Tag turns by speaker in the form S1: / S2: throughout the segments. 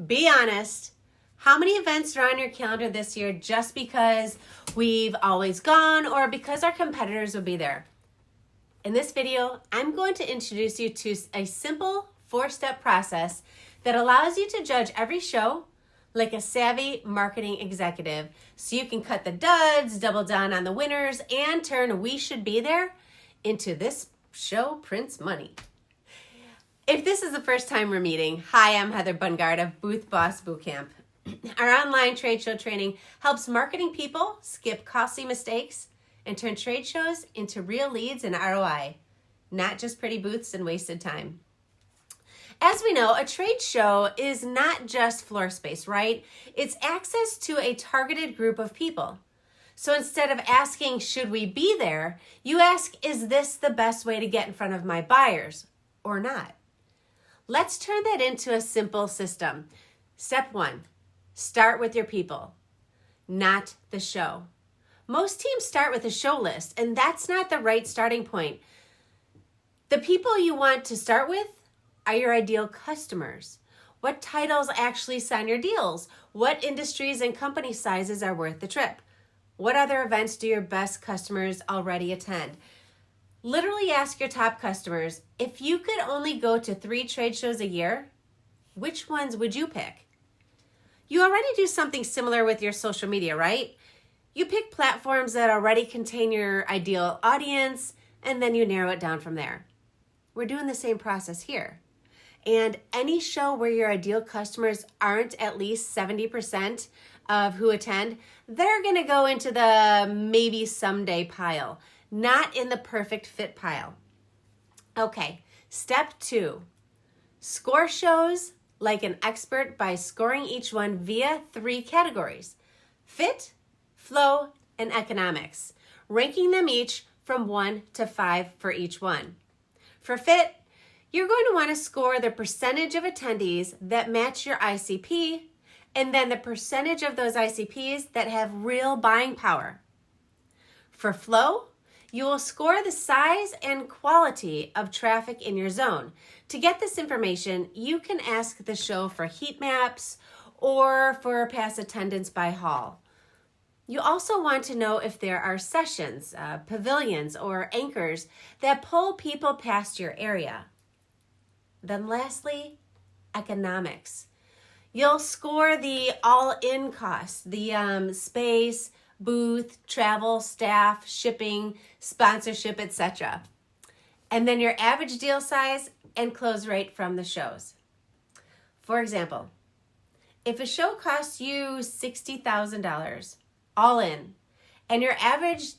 S1: Be honest. How many events are on your calendar this year just because we've always gone or because our competitors will be there? In this video, I'm going to introduce you to a simple 4-step process that allows you to judge every show like a savvy marketing executive so you can cut the duds, double down on the winners, and turn "we should be there" into "this show prints money." If this is the first time we're meeting, hi, I'm Heather Bundgaard of Booth Boss Bootcamp. Our online trade show training helps marketing people skip costly mistakes and turn trade shows into real leads and ROI, not just pretty booths and wasted time. As we know, a trade show is not just floor space, right? It's access to a targeted group of people. So instead of asking, should we be there, you ask, is this the best way to get in front of my buyers or not? Let's turn that into a simple system. Step 1, start with your people, not the show. Most teams start with a show list, and that's not the right starting point. The people you want to start with are your ideal customers. What titles actually sign your deals? What industries and company sizes are worth the trip? What other events do your best customers already attend? Literally ask your top customers, if you could only go to 3 trade shows a year, which ones would you pick? You already do something similar with your social media, right? You pick platforms that already contain your ideal audience, and then you narrow it down from there. We're doing the same process here. And any show where your ideal customers aren't at least 70% of who attend, they're going to go into the maybe someday pile, not in the perfect fit pile. Okay, step 2, score shows like an expert by scoring each one via 3 categories: fit, flow, and economics, ranking them each from 1 to 5 for each one. For fit, you're going to want to score the percentage of attendees that match your ICP, and then the percentage of those ICPs that have real buying power. For flow, you will score the size and quality of traffic in your zone. To get this information, you can ask the show for heat maps or for past attendance by hall. You also want to know if there are sessions, pavilions, or anchors that pull people past your area. Then lastly, economics. You'll score the all-in costs, the space, booth, travel, staff, shipping, sponsorship, etc. And then your average deal size and close rate from the shows. For example, if a show costs you $60,000 all in, and your average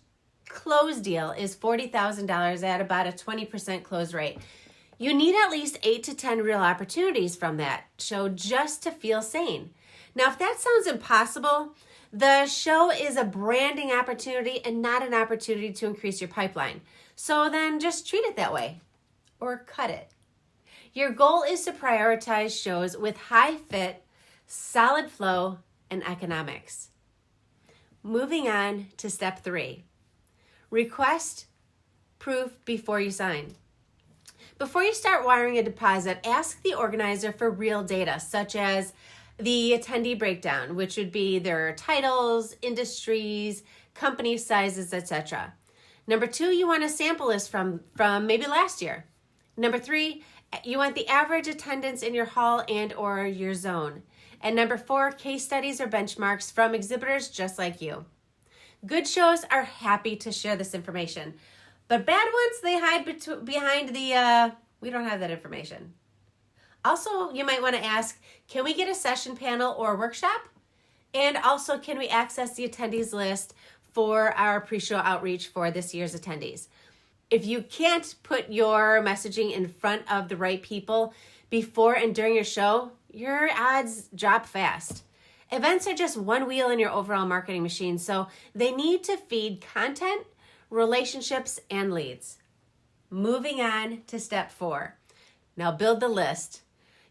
S1: close deal is $40,000 at about a 20% close rate, you need at least 8 to 10 real opportunities from that show just to feel sane. Now, if that sounds impossible, the show is a branding opportunity and not an opportunity to increase your pipeline. So then just treat it that way or cut it. Your goal is to prioritize shows with high fit, solid flow, and economics. Moving on to step 3, request proof before you sign. Before you start wiring a deposit, ask the organizer for real data, such as the attendee breakdown, which would be their titles, industries, company sizes, etc. Number 2, you want a sample list from maybe last year. Number 3, you want the average attendance in your hall and or your zone. And number 4, case studies or benchmarks from exhibitors just like you. Good shows are happy to share this information, but bad ones, they hide behind the, we don't have that information. Also, you might want to ask, can we get a session panel or workshop? And also, can we access the attendees list for our pre-show outreach for this year's attendees? If you can't put your messaging in front of the right people before and during your show, your odds drop fast. Events are just one wheel in your overall marketing machine, so they need to feed content, relationships, and leads. Moving on to step 4. Now build the list.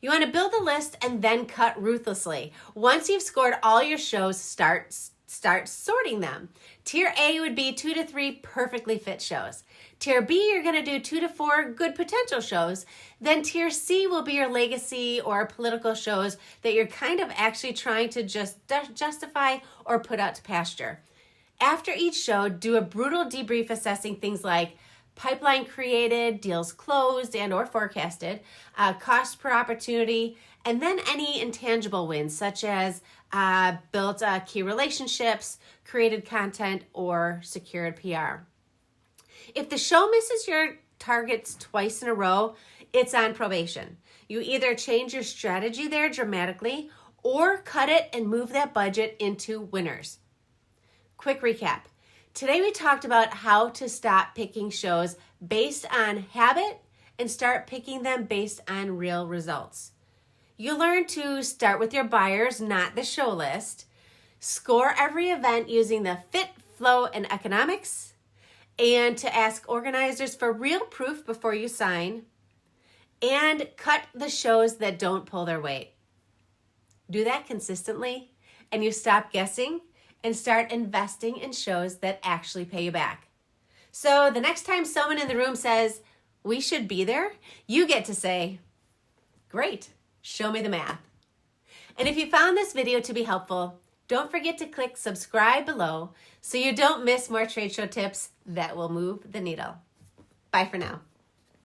S1: You want to build the list and then cut ruthlessly. Once you've scored all your shows, start start sorting them. Tier A would be 2 to 3 perfectly fit shows. Tier B, you're going to do 2 to 4 good potential shows. Then Tier C will be your legacy or political shows that you're kind of actually trying to just justify or put out to pasture. After each show, do a brutal debrief assessing things like pipeline created, deals closed and or forecasted, cost per opportunity, and then any intangible wins such as built key relationships, created content, or secured PR. If the show misses your targets twice in a row, it's on probation. You either change your strategy there dramatically or cut it and move that budget into winners. Quick recap. Today we talked about how to stop picking shows based on habit and start picking them based on real results. You learn to start with your buyers, not the show list, score every event using the fit, flow, and economics, and to ask organizers for real proof before you sign, and cut the shows that don't pull their weight. Do that consistently, and you stop guessing and start investing in shows that actually pay you back. So the next time someone in the room says, "We should be there," you get to say, "Great, show me the math." And if you found this video to be helpful, don't forget to click subscribe below so you don't miss more trade show tips that will move the needle. Bye for now.